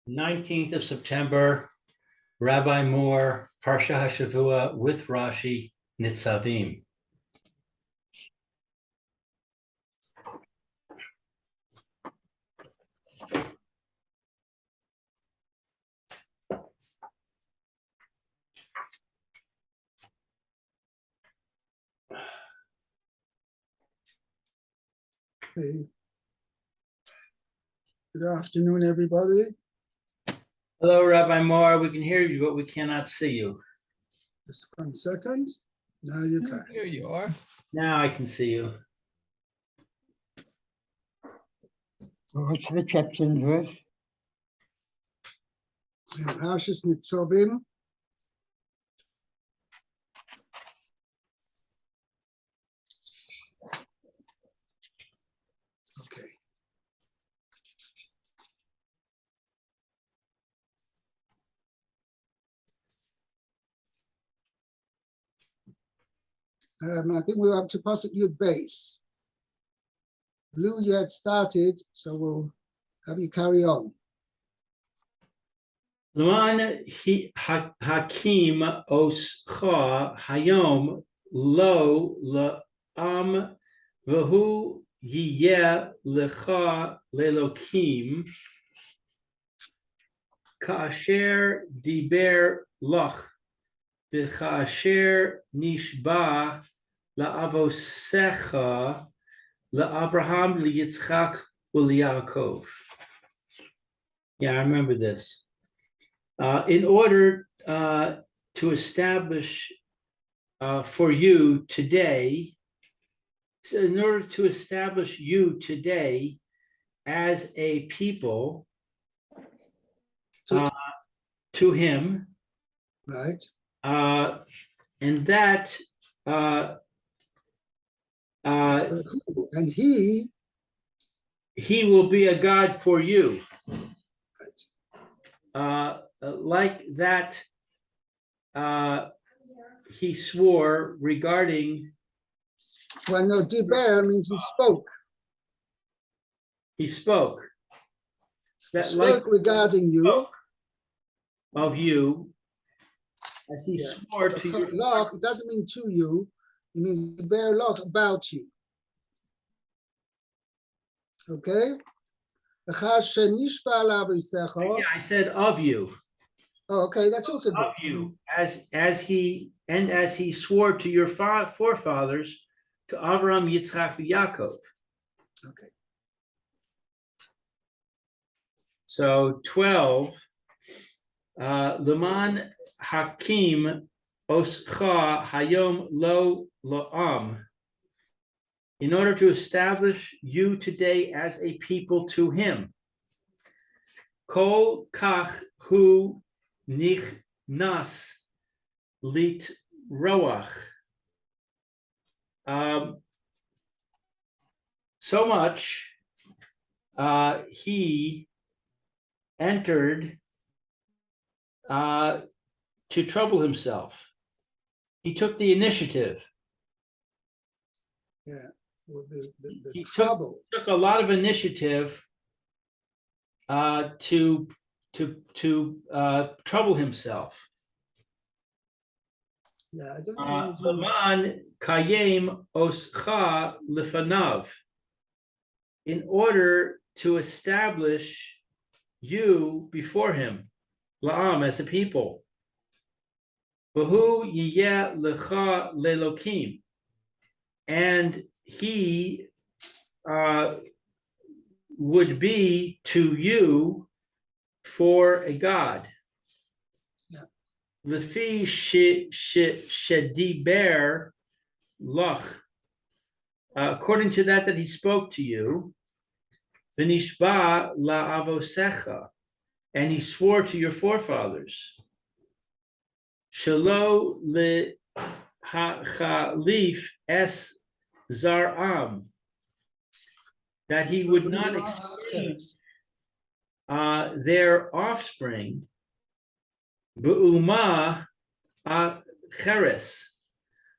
19th of September, Rabbi Moore, Parsha Hashavua with Rashi, Nitzavim. Okay. Good afternoon, everybody. Hello, Rabbi Moore. We can hear you, but we cannot see you. Just 1 second. Now you can. Here you are. Now I can see you. What's the chapter and verse? Parshas Nitzavim. Okay. I think we're up to Pasuk Yud base. Lou yet started, so we'll have you carry on. Luan Hakim Oscha Hayom Lo La'am V'hu Yiyeh Lecha Lelokim Ka'asher Diber Loch V'Ka'asher Nishba La'avosecha La'Avraham Liyitzchak U'Liyaakov. Yeah, I remember this. In order to establish for you today, so in order to establish you today as a people to him, Right. and that And he will be a God for you. Like that, he swore regarding. well, no, diber means he spoke. He spoke. That Spoke regarding you. spoke of you, as he Yeah. swore to you. Loch doesn't mean to you. It means diber loch about you. Okay. Yeah, I said of you. Oh, okay, that's also good. Of you, as he swore to your forefathers, to Avraham, Yitzchak, and Yaakov. Okay. So 12, Leman Hakim Oscha Hayom Lo Lo'am, in order to establish you today as a people to him. Kol Kach Hu Nichnas Lit Roach. So much he entered to trouble himself. He took the initiative. Yeah. Well, the He trouble. took a lot of initiative to trouble himself. Yeah, I don't think it's Laman kayem oscha lefanav, in order to establish you before him, la'am, as a people. V'hu yiyeh lecha lelokim, and he would be to you for a God. Lefi shediber loch, according to that he spoke to you, v'nishba la'avosecha, and he swore to your forefathers, shelo le'chalif es zaram, that he would not exchange their offspring, Bu'uma Acheres,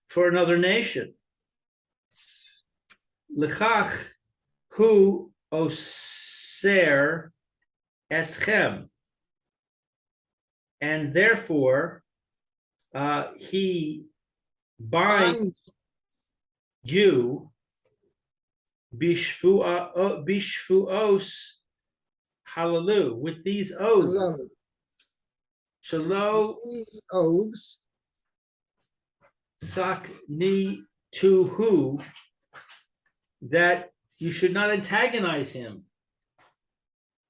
for another nation. L'chach hu oser eschem, and therefore he binds Bind you bishvuos halalu with these oaths. alone. Shalo These oaths, sak ni tuhu, that you should not antagonize him.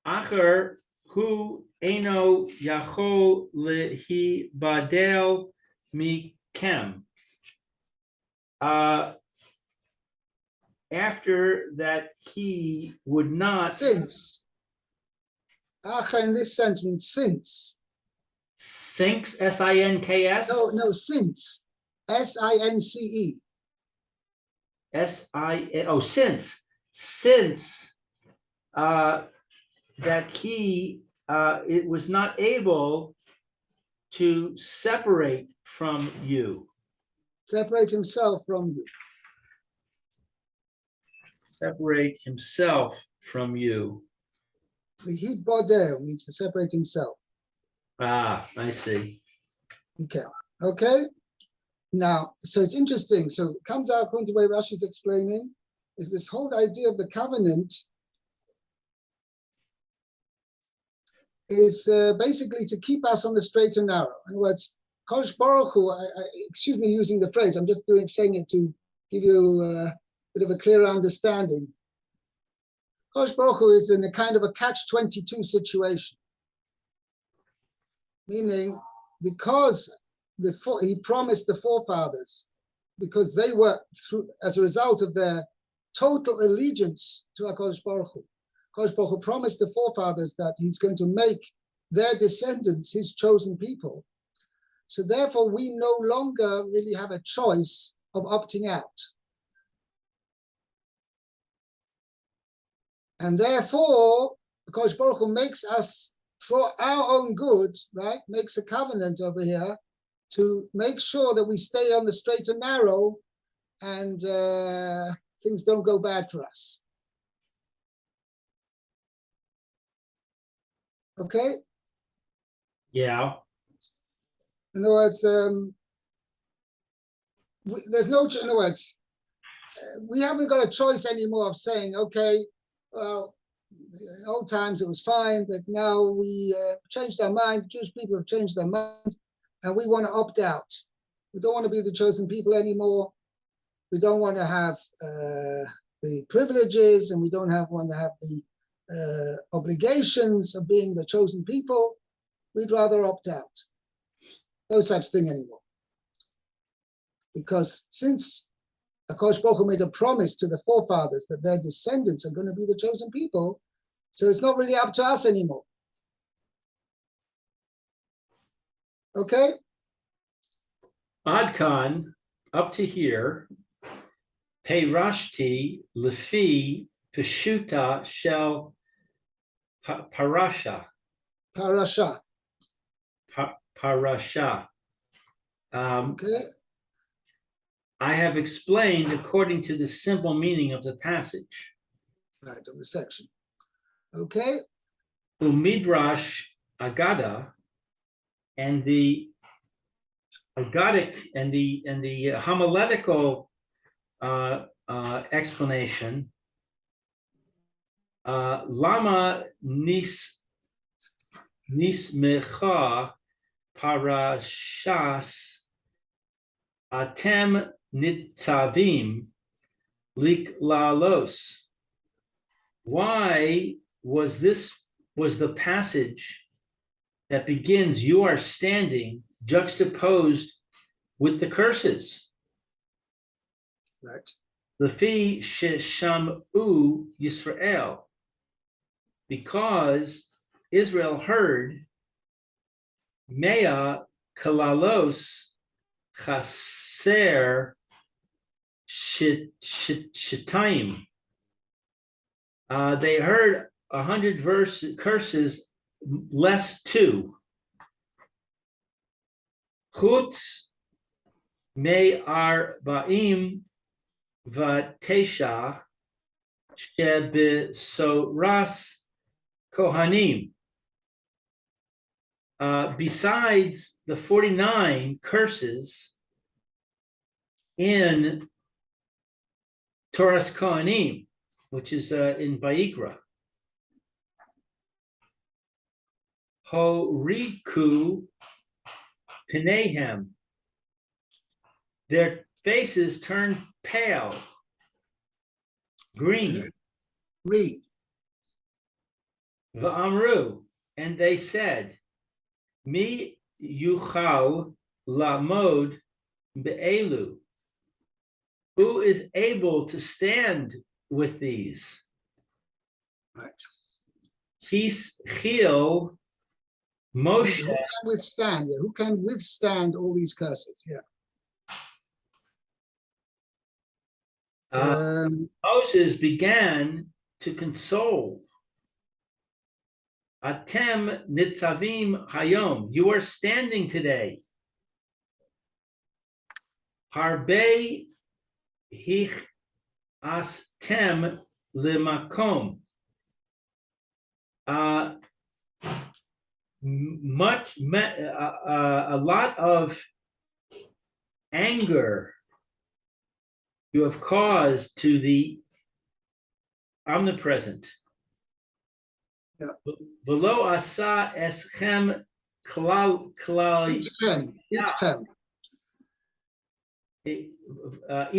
Acher hu eno yachol lehi badel mikem. After that, he would not. since. Acha in this sense means since. Sinks, S-I-N-K-S? No, since. S-I-N-C-E. S-I-N, oh, since that he it was not able to separate from you. Separate himself from you. Separate himself from you. The heat bodel means to separate himself. Ah, I see. Okay. Now, so it's interesting. So it comes out according to the way Rashi is explaining, is this whole idea of the covenant is basically to keep us on the straight and narrow. In other words, Kodesh Baruch Hu, excuse me using the phrase, I'm just saying it to give you a bit of a clearer understanding. Kodesh Baruch Hu is in a kind of a catch-22 situation. Meaning, because he promised the forefathers, because they were, as a result of their total allegiance to HaKadosh Baruch Hu, HaKadosh Baruch Hu promised the forefathers that he's going to make their descendants his chosen people. So therefore, we no longer really have a choice of opting out. And therefore, HaKadosh Baruch Hu makes us, for our own good, right, makes a covenant over here to make sure that we stay on the straight and narrow and things don't go bad for us. Okay? Yeah. In other words, there's no, in other words, we haven't got a choice anymore of saying, okay, well, in old times it was fine, but now we changed our mind. The Jewish people have changed their mind, and we want to opt out. We don't want to be the chosen people anymore. We don't want to have the privileges, and we don't want to have the obligations of being the chosen people. We'd rather opt out. No such thing anymore. Because since HaKadosh Baruch Hu made a promise to the forefathers that their descendants are going to be the chosen people, so it's not really up to us anymore. Okay? Adkan, up to here, Peirashti lefi peshuta shel parasha. Parasha. Parasha. Okay? I have explained according to the simple meaning of the passage. Right, of the section. Okay? Umidrash Agada, and the Agadic and the homiletical explanation. Lama nismecha parashas atem Nitzavim liklalos. Why was the passage that begins "You are standing" juxtaposed with the curses? Right. Lefi sheshamu Yisrael, because Israel heard Mea kalalos chaser shitayim. They heard 100 curses less 2. Chutz me arba'im v'tesha shebesoras kohanim. besides the 49 curses in Torah's Kohanim, which is in Vayikra. Horiku Pinehem. Their faces turned pale, green. Read. Va'amru, and they said, Mi yuchal lamod be'elu. Who is able to stand with these? Right. His chil Moshe. Who can withstand? Who can withstand all these curses? Yeah. Moses began to console. Atem Nitzavim Hayom, you are standing today. Harbe Hich Astem Limakom. A lot of anger you have caused to the omnipresent. Velo asa eschem klal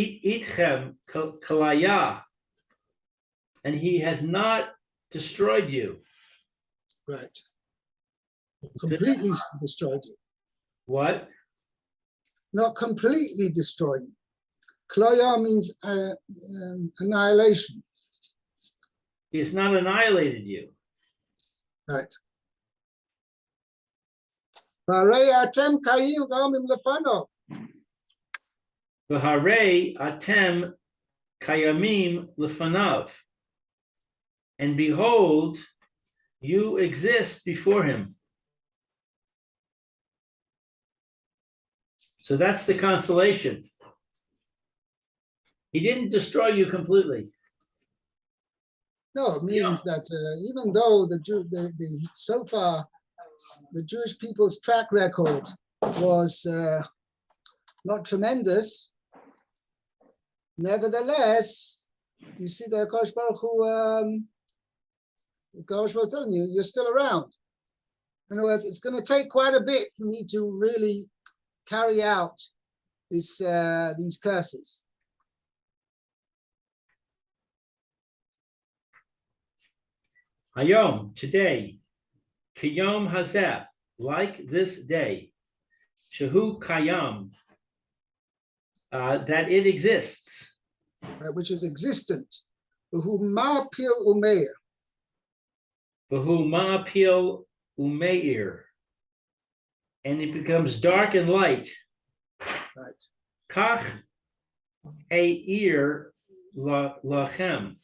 itchem kalaya, and he has not destroyed you. Right. Completely destroyed you. What? Not completely destroyed you. Klaya means annihilation. He has not annihilated you. Right. V'harei atem kayim gamim lefanov. V'harei atem kayamim lefanav. And behold, you exist before him. So that's the consolation. He didn't destroy you completely. No, it means that even though so far the Jewish people's track record was not tremendous, nevertheless, you see the Kosh Baruch Hu, Kosh was telling you, you're still around. In other words, it's going to take quite a bit for me to really carry out these curses. Hayom, today, Kiyom Hazeh, like this day, Shehu Kayam, that it exists. Which is existent. V'hu ma'apil umeir. V'hu ma'apil umeir. And it becomes dark and light. Right. Kach eir lachem.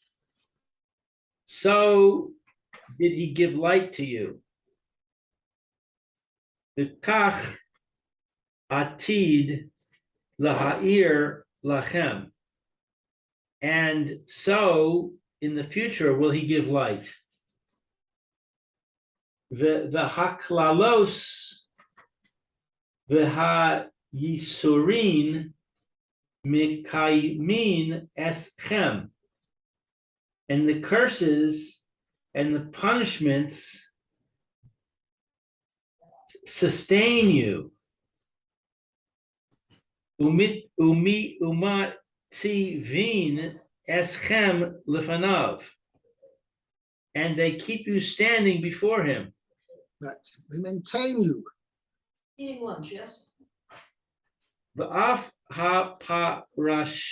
So did he give light to you? V'kach atid laha'ir lachem. And so in the future will he give light. V'haklalos v'ha'yisurin mikaymin eschem. And the curses and the punishments sustain you. Nitzavim eschem lefanav, and they keep you standing before him. Right. They maintain you. Eating lunch, yes? V'af ha-parasha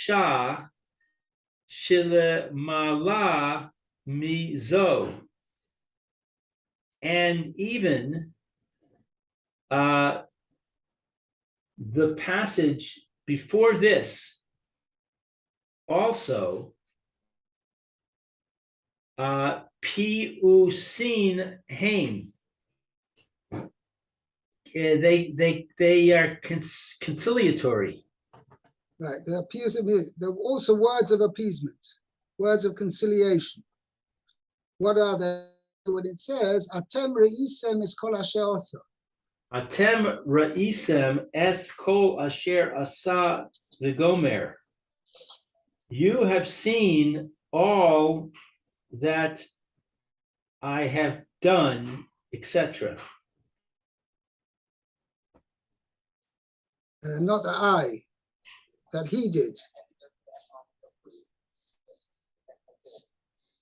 shilemala mizo, and even the passage before this also, piusin haim. They are conciliatory. Right. There are also words of appeasement, words of conciliation. What are they? When it says, Atem re'isem es kol asher asa. Atem ra'isem es kol asher asa v'gomer. You have seen all that I have done, etc. Not that I, that he did.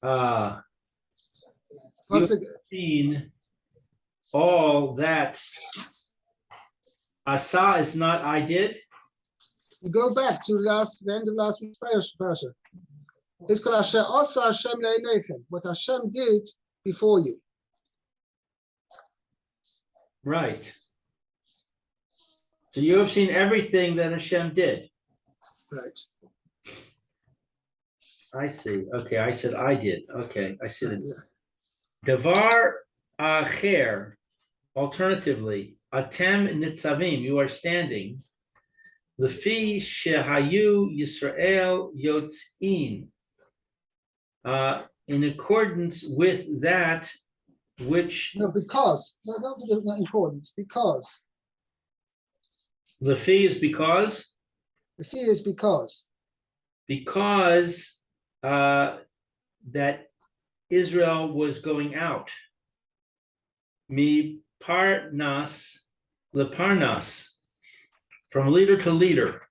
You have Pasuk, seen all that asa is not I did. you go back to the end of last week's Parsha. It's called Asher Asa Hashem Le'enechem, what Hashem did before you. Right. So you have seen everything that Hashem did. Right. I see. Okay, I said I did. Okay, I see Right, it. yeah. Davar acher, alternatively, atem nitzavim, you are standing. Lefi shehayu Yisrael yotzin, in accordance with that which No, because, no, not important, because. Lefi is because The fear is because. That Israel was going out. Mi parnas leparnas, from leader to leader.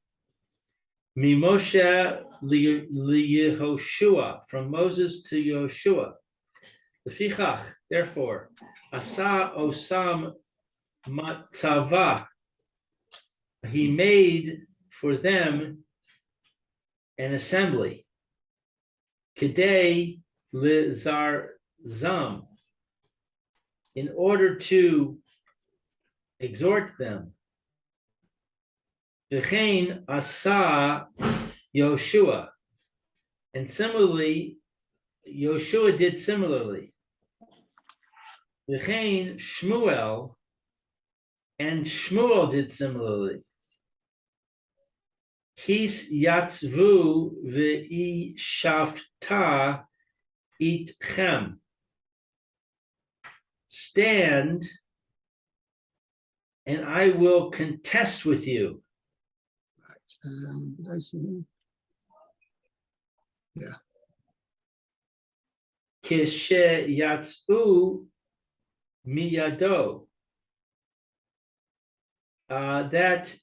Mi Moshe Yehoshua, from Moses to Yehoshua. Lefichach, therefore, asa osam matzava, he made for them an assembly. Kedei lizarzam, in order to exhort them. V'chein asa Yoshua, and similarly, Yoshua did similarly. V'chein Shmuel, and Shmuel did similarly. His yatzvu ve'ishafta itchem. Stand, and I will contest with you. Did I see him? Yeah. Kishe yatzu miyado. That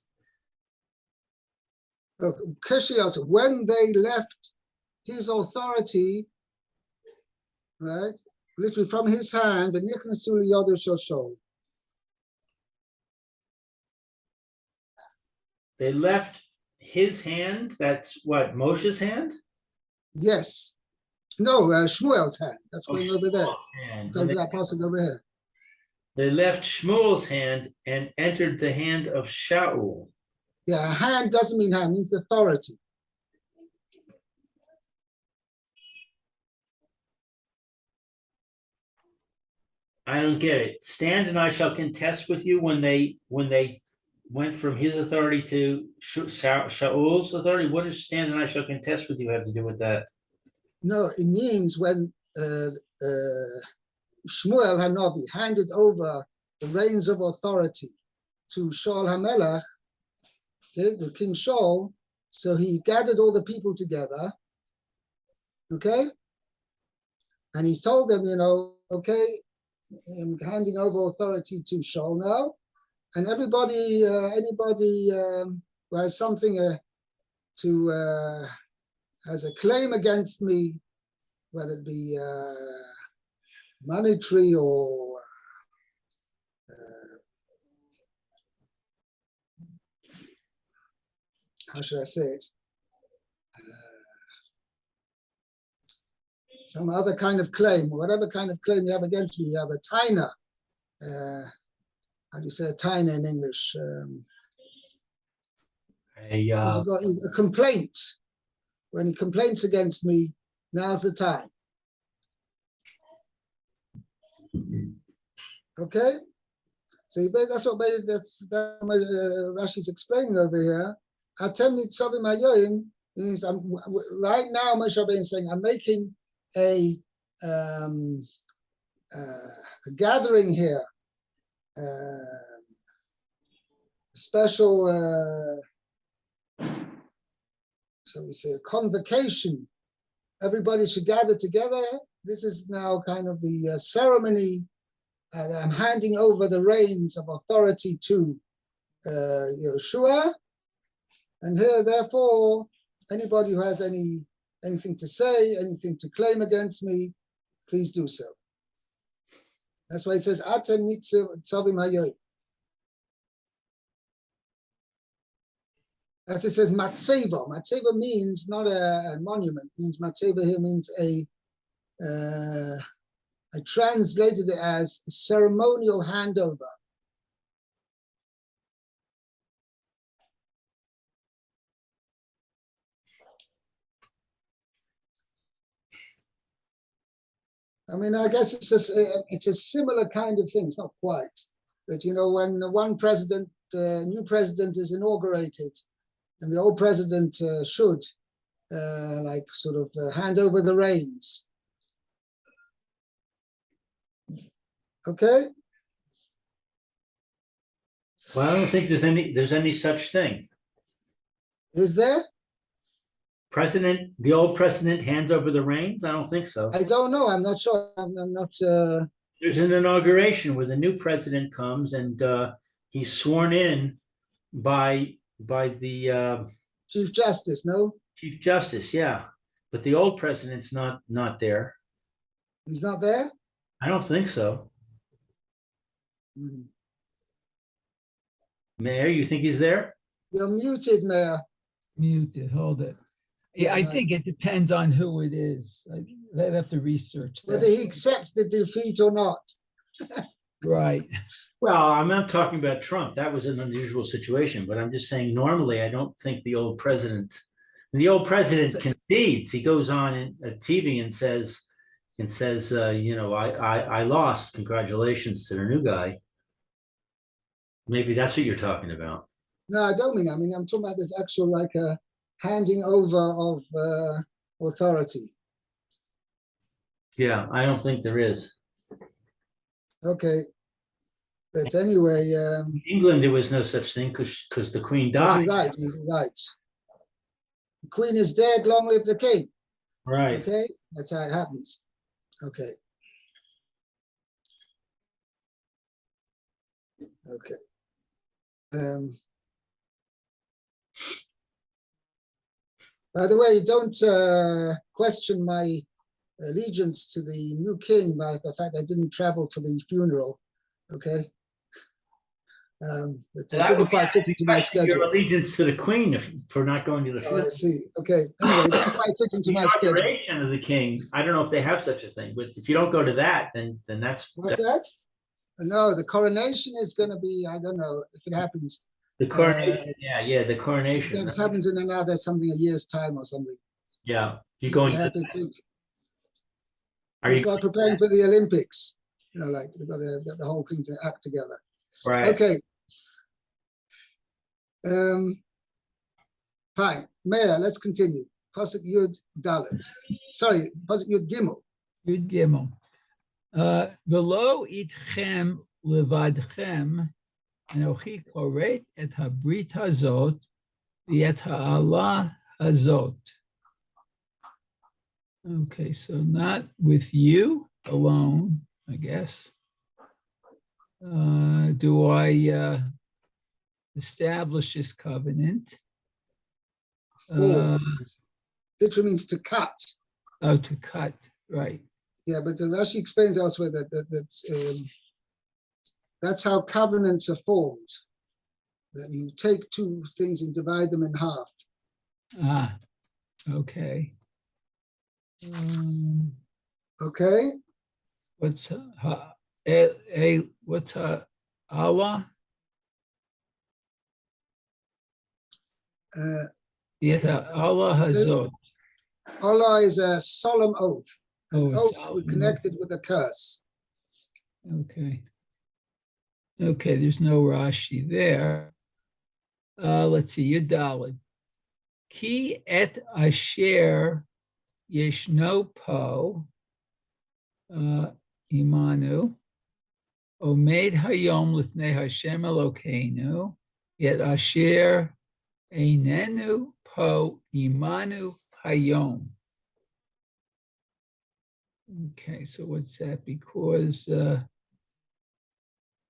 When they left his authority, right, literally from his hand, the nichnasu liyado shel. they left his hand, that's what, Moshe's hand? Yes. No, Shmuel's hand. That's going over there. Shmuel's hand. Going to that passage over here. They left Shmuel's hand and entered the hand of Shaul. Yeah, hand doesn't mean hand, it means authority. I don't get it. Stand and I shall contest with you when they went from his authority to Shaul's authority. What does stand and I shall contest with you have to do with that? No, it means when Shmuel Hanavi handed over the reins of authority to Shaul HaMelech, okay, the King Shaul, so he gathered all the people together, okay, and he's told them, okay, I'm handing over authority to Shaul now, and everybody, anybody who has something has a claim against me, whether it be monetary or how should I say it? Some other kind of claim, whatever kind of claim you have against me, you have a taina. How do you say a taina in English? You've got a complaint. When he complains against me, now's the time. Okay, so that's what Rashi's explaining over here. Atem Nitzavim hayoim means right now. Moshe Rabbeinu is saying, I'm making a gathering here, special, shall we say, a convocation. Everybody should gather together. This is now kind of the ceremony, and I'm handing over the reins of authority to Yeshua. And here, therefore, anybody who has anything to say, anything to claim against me, please do so. That's why it says, Atem Nitzavim Hayoy. As it says, Matseva. Matseva means not a monument. Means Matseva here means I translated it as a ceremonial handover. I mean, I guess it's a similar kind of thing. It's not quite, but you know, when one president, new president is inaugurated, and the old president should, like, sort of hand over the reins. Okay. Well, I don't think there's any such thing. Is there? The old president hands over the reins? I don't think so. I don't know. I'm not sure. I'm not. There's an inauguration where the new president comes and he's sworn in by the Chief Justice, no? Chief Justice, yeah. But the old president's not there. He's not there? I don't think so. Mhm. Mayor, you think he's there? You're muted, Mayor. Muted, hold it. Yeah, I think it depends on who it is. They'd have to research Whether that. he accepts the defeat or not. Right. Well, I'm not talking about Trump. That was an unusual situation, but I'm just saying normally I don't think the old president concedes. He goes on TV and says, you know, I lost. Congratulations to the new guy. Maybe that's what you're talking about. No, I don't mean that. I mean, I'm talking about this actual, like, a handing over of authority. Yeah, I don't think there is. Okay. But anyway, In England, there was no such thing because the Queen yes, died. you're right, you're right. The Queen is dead, long live the King. Right. Okay, that's how it happens. Okay. Okay. By the way, don't question my allegiance to the new king by the fact I didn't travel for the funeral. Okay. But I didn't quite fit into my schedule. Your allegiance to the Queen for not going to the Oh, I funeral. see. Okay. Anyway, it didn't quite fit into The my schedule. inauguration of the king. I don't know if they have such a thing, but if you don't go to that, then that's What's that? No, the coronation is going to be, I don't know if it happens. the coronation. Yeah, the coronation. If it happens in another something, a year's time or something. Yeah, you're You going. have to think. Are It's you like preparing for the Olympics. You know, like we've got to get the whole thing to act together. right? Okay. Fine. Mayor, let's continue. Pasuk Yud Dalet. Sorry, Pasuk Yud Gimel. Yud Gimel. V'lo itchem levadchem, anochi koret et habrit hazot, v'et ha'ala hazot. Okay, so not with you alone, I guess. Do I establish this covenant? Literally means to cut. Oh, to cut, right. Yeah, but Rashi explains elsewhere that's how covenants are formed. That you take two things and divide them in half. Ah, okay. Okay. What's what's Allah? Yeah, Allah Hazot. Allah is a solemn oath. An Oh, oath solemn connected with a curse. Okay. Okay, there's no Rashi there. Let's see, Yudalid. Ki et asher yeshno po imanu omed hayom lifnei Hashem Elokeinu Yet asher einenu po imanu hayom. Okay, so what's that? Because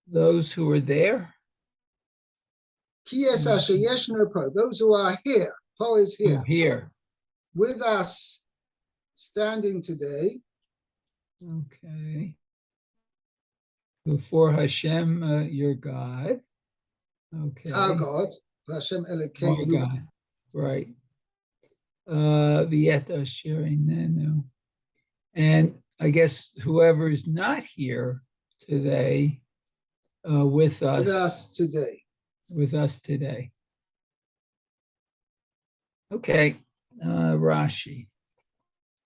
those who are there, Ki es asher yeshnu po, those who are here, po is who here, are here. with us, standing today, Okay. Before Hashem, your God. Okay. our God, Hashem Our Elokeinu, God. Right. V'yet asher einenu. And I guess whoever is not here today, with with us, us today. Okay, Rashi.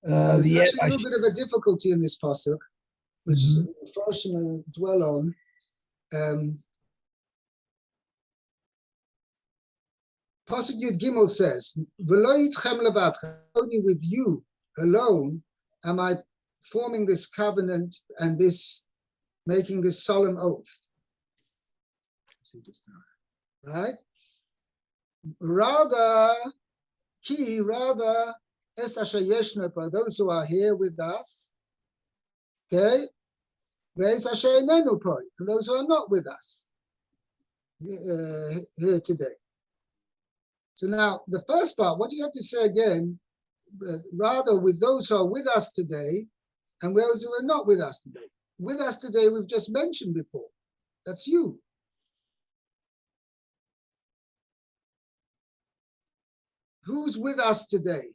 There's V'yet actually a little bit of a difficulty in this pasuk, which Mhm. the first will dwell on. Pasuk Yud Gimel says, "V'lo yitchem levadchem," only with you alone am I forming this covenant and this making this solemn oath. Right? Rather, es asher yeshnu po, those who are here with us, okay? Ve'es asher einenu po, and those who are not with us here today. So now, the first part, what do you have to say again? Rather, with those who are with us today, and those who are not with us today. With us today, we've just mentioned before. That's you. Who's with us today?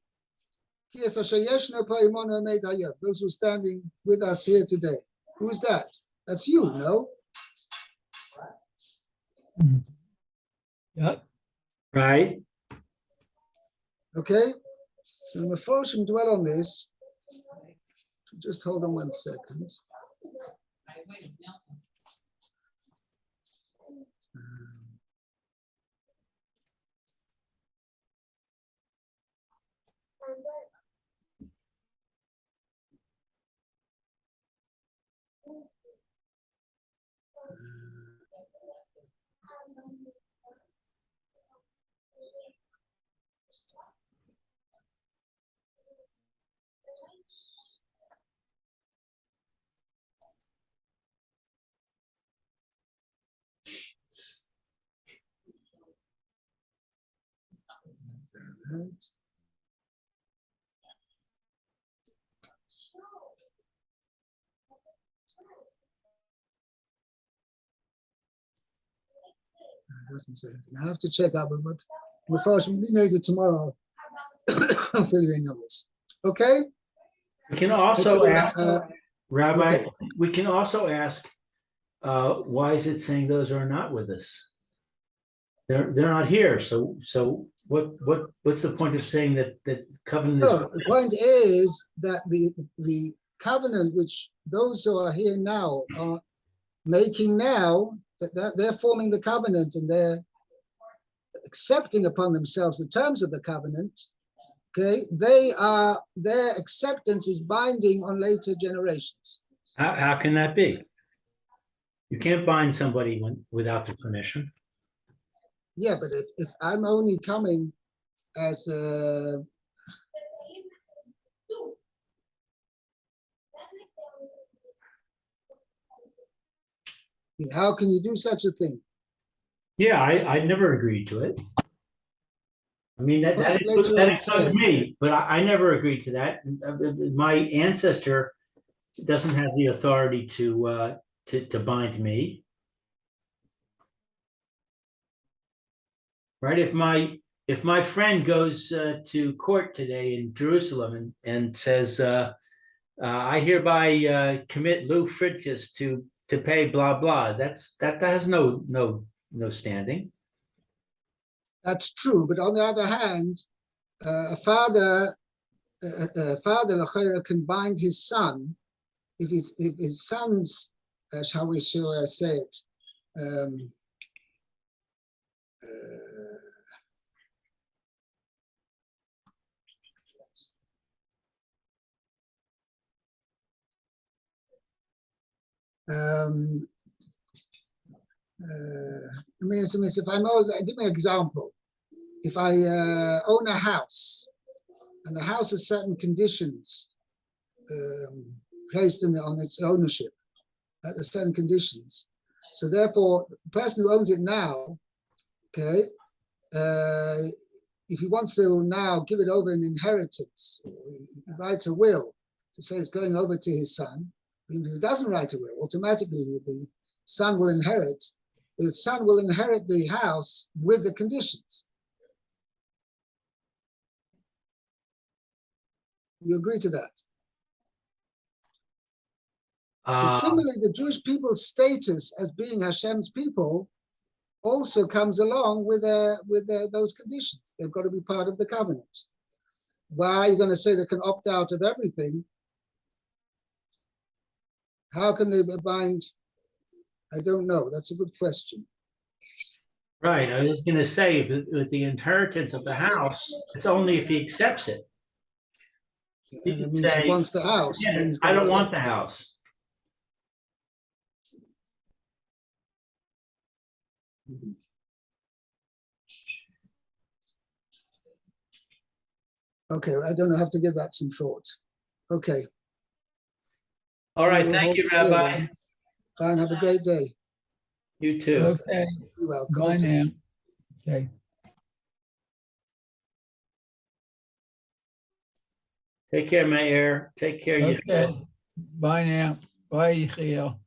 Those who are standing with us here today. Who's that? That's you, no? Yep. Right? Okay? So the Meforshim dwell on this. Just hold on 1 second. It doesn't say anything. I have to check out, but Meforshim, we need it tomorrow. I'll fill you in on this. Okay? We can also ask, Rabbi, okay. we can also ask, why is it saying those are not with us? They're not here. So what's the point of saying that covenant is? No, the point is that the covenant which those who are here now are making now, that they're forming the covenant and they're accepting upon themselves the terms of the covenant, okay, their acceptance is binding on later generations. How can that be? You can't bind somebody without their permission. Yeah, but if I'm only coming as a how can you do such a thing? Yeah, I never agreed to it. I mean, that Later on includes says- me, but I never agreed to that. My ancestor doesn't have the authority to bind me. Right? If my friend goes to court today in Jerusalem and says, I hereby commit Lou Fridges to pay blah blah, that has no standing. That's true, but on the other hand, a father can bind his son if his son's, shall we say it, if I'm old, give me an example. If I own a house and the house has certain conditions placed on its ownership, at certain conditions. So therefore, the person who owns it now, okay, if he wants to now give it over in inheritance, or he writes a will to say it's going over to his son, if he doesn't write a will, automatically the son will inherit. The son will inherit the house with the conditions. You agree to that? So similarly, the Jewish people's status as being Hashem's people also comes along with those conditions. They've got to be part of the covenant. Why are you going to say they can opt out of everything? How can they bind? I don't know. That's a good question. Right, I was gonna say, with the inheritance of the house, it's only if he accepts it. And You it could means say, he wants the house. Yeah, then he's I gonna don't want accept the house. it. Mhm. Okay, I don't know. I have to give that some thought. Okay. All right, We'll thank hold you, it here Rabbi. then. Fine. Have a great day. You too. Okay, Be well. bye now. Okay. Take care, Mayor. Take care, you. Okay, bye now. Bye, Yechiel.